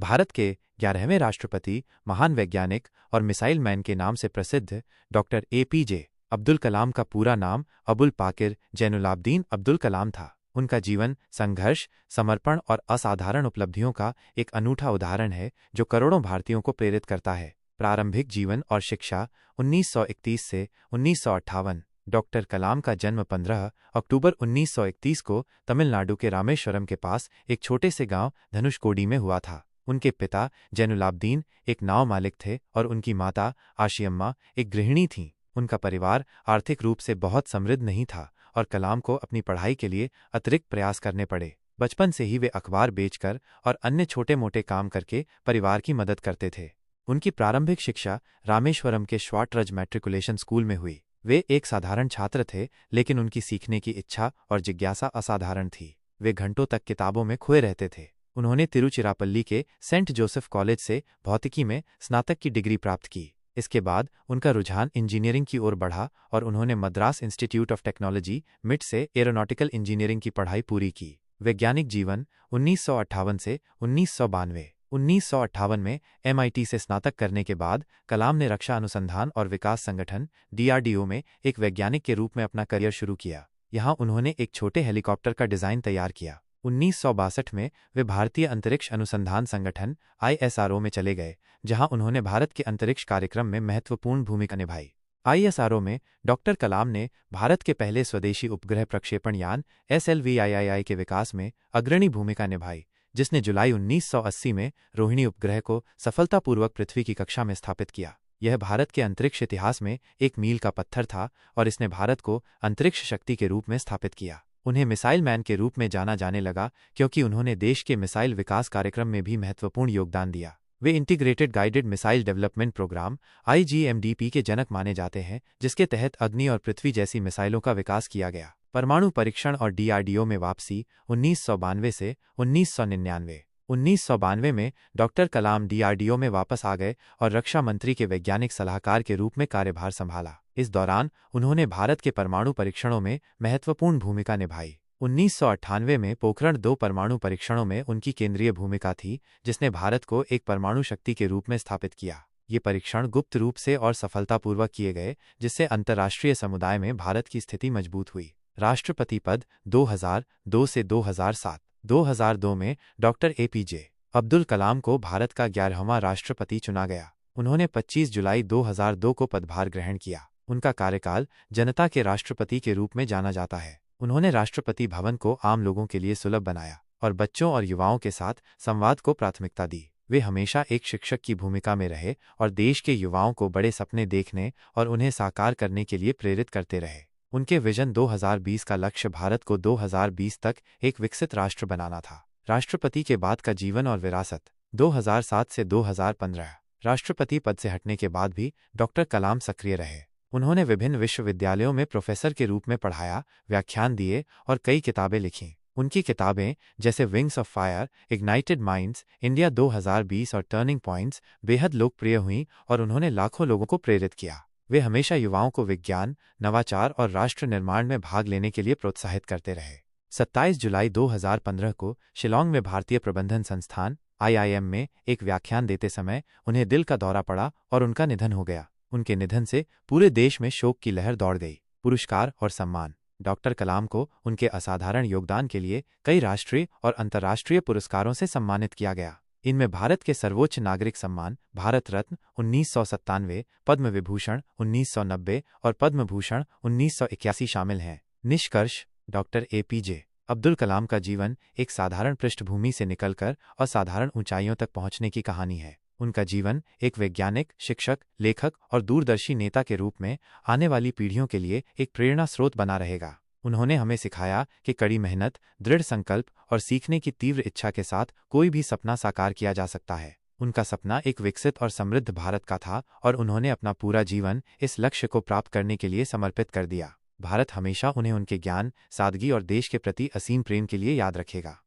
भारत के 11वें राष्ट्रपति, महान वैज्ञानिक और मिसाइल मैन के नाम से प्रसिद्ध डॉक्टर APJ अब्दुल कलाम का पूरा नाम अबुल पाकिर जैनुलाब्दीन अब्दुल कलाम था। उनका जीवन संघर्ष, समर्पण और असाधारण उपलब्धियों का एक अनूठा उदाहरण है जो करोड़ों भारतीयों को प्रेरित करता है। प्रारंभिक जीवन और शिक्षा 1931 से 1958। डॉक्टर कलाम का जन्म 15 अक्टूबर 1931 को तमिलनाडु के रामेश्वरम के पास एक छोटे से गांव धनुषकोडी में हुआ था। उनके पिता जैनुलाब्दीन एक नाव मालिक थे और उनकी माता आशियम्मा एक गृहिणी थीं। उनका परिवार आर्थिक रूप से बहुत समृद्ध नहीं था और कलाम को अपनी पढ़ाई के लिए अतिरिक्त प्रयास करने पड़े। बचपन से ही वे अखबार बेचकर और अन्य छोटे मोटे काम करके परिवार की मदद करते थे। उनकी प्रारंभिक शिक्षा रामेश्वरम के श्वाटरज मैट्रिकुलेशन स्कूल में हुई। वे एक साधारण छात्र थे, लेकिन उनकी सीखने की इच्छा और जिज्ञासा असाधारण थी। वे घंटों तक किताबों में खोए रहते थे। उन्होंने तिरुचिरापल्ली के सेंट जोसेफ कॉलेज से भौतिकी में स्नातक की डिग्री प्राप्त की। इसके बाद उनका रुझान इंजीनियरिंग की ओर बढ़ा और उन्होंने मद्रास इंस्टीट्यूट ऑफ टेक्नोलॉजी मिट से एरोनॉटिकल इंजीनियरिंग की पढ़ाई पूरी की। वैज्ञानिक जीवन 1958 से 1992। 1958 में MIT से स्नातक करने के बाद कलाम ने रक्षा अनुसंधान और विकास संगठन DRDO में एक वैज्ञानिक के रूप में अपना करियर शुरू किया। यहाँ उन्होंने एक छोटे हेलीकॉप्टर का डिज़ाइन तैयार किया। 1962 में वे भारतीय अंतरिक्ष अनुसंधान संगठन ISRO में चले गए, जहां उन्होंने भारत के अंतरिक्ष कार्यक्रम में महत्वपूर्ण भूमिका निभाई। ISRO में डॉक्टर कलाम ने भारत के पहले स्वदेशी उपग्रह प्रक्षेपण यान SLV-III के विकास में अग्रणी भूमिका निभाई, जिसने जुलाई 1980 में रोहिणी उपग्रह को सफलतापूर्वक पृथ्वी की कक्षा में स्थापित किया। यह भारत के अंतरिक्ष इतिहास में एक मील का पत्थर था और इसने भारत को अंतरिक्ष शक्ति के रूप में स्थापित किया। उन्हें मिसाइल मैन के रूप में जाना जाने लगा क्योंकि उन्होंने देश के मिसाइल विकास कार्यक्रम में भी महत्वपूर्ण योगदान दिया। वे integrated guided missile development programme IGMDP के जनक माने जाते हैं, जिसके तहत अग्नि और पृथ्वी जैसी मिसाइलों का विकास किया गया। परमाणु परीक्षण और DRDO में वापसी 1992 से 1999। 1992 में डॉक्टर कलाम DRDO में वापस आ गए और रक्षा मंत्री के वैज्ञानिक सलाहकार के रूप में कार्यभार संभाला। इस दौरान उन्होंने भारत के परमाणु परीक्षणों में महत्वपूर्ण भूमिका निभाई। 1998 में पोखरण 2 परमाणु परीक्षणों में उनकी केंद्रीय भूमिका थी, जिसने भारत को एक परमाणु शक्ति के रूप में स्थापित किया। ये परीक्षण गुप्त रूप से और सफलतापूर्वक किए गए, जिससे अंतर्राष्ट्रीय समुदाय में भारत की स्थिति मजबूत हुई। राष्ट्रपति पद 2002 से 2007। 2002 में डॉक्टर APJ अब्दुल कलाम को भारत का 11वां राष्ट्रपति चुना गया। उन्होंने 25 जुलाई 2002 को पदभार ग्रहण किया। उनका कार्यकाल जनता के राष्ट्रपति के रूप में जाना जाता है। उन्होंने राष्ट्रपति भवन को आम लोगों के लिए सुलभ बनाया और बच्चों और युवाओं के साथ संवाद को प्राथमिकता दी। वे हमेशा एक शिक्षक की भूमिका में रहे और देश के युवाओं को बड़े सपने देखने और उन्हें साकार करने के लिए प्रेरित करते रहे। उनके विजन 2020 का लक्ष्य भारत को 2020 तक एक विकसित राष्ट्र बनाना था। राष्ट्रपति के बाद का जीवन और विरासत 2007 से 2015। राष्ट्रपति पद से हटने के बाद भी डॉक्टर कलाम सक्रिय रहे। उन्होंने विभिन्न विश्वविद्यालयों में प्रोफेसर के रूप में पढ़ाया, व्याख्यान दिए और कई किताबें लिखीं। उनकी किताबें जैसे wings of fire, ignited minds, India 2020 और टर्निंग पॉइंट्स बेहद लोकप्रिय हुईं और उन्होंने लाखों लोगों को प्रेरित किया। वे हमेशा युवाओं को विज्ञान, नवाचार और राष्ट्र निर्माण में भाग लेने के लिए प्रोत्साहित करते रहे। 27 जुलाई 2015 को शिलांग में भारतीय प्रबंधन संस्थान IIM में एक व्याख्यान देते समय उन्हें दिल का दौरा पड़ा और उनका निधन हो गया। उनके निधन से पूरे देश में शोक की लहर दौड़ गई। पुरस्कार और सम्मान। डॉक्टर कलाम को उनके असाधारण योगदान के लिए कई राष्ट्रीय और अंतर्राष्ट्रीय पुरस्कारों से सम्मानित किया गया। इनमें भारत के सर्वोच्च नागरिक सम्मान भारत रत्न 1997, पद्म विभूषण 1990 और पद्म भूषण 1981 शामिल हैं। निष्कर्ष: डॉक्टर APJ अब्दुल कलाम का जीवन एक साधारण पृष्ठभूमि से निकलकर असाधारण ऊंचाइयों तक पहुंचने की कहानी है। उनका जीवन एक वैज्ञानिक, शिक्षक, लेखक और दूरदर्शी नेता के रूप में आने वाली पीढ़ियों के लिए एक प्रेरणा स्रोत बना रहेगा। उन्होंने हमें सिखाया कि कड़ी मेहनत, दृढ़ संकल्प और सीखने की तीव्र इच्छा के साथ कोई भी सपना साकार किया जा सकता है। उनका सपना एक विकसित और समृद्ध भारत का था और उन्होंने अपना पूरा जीवन इस लक्ष्य को प्राप्त करने के लिए समर्पित कर दिया। भारत हमेशा उन्हें उनके ज्ञान, सादगी और देश के प्रति असीम प्रेम के लिए याद रखेगा।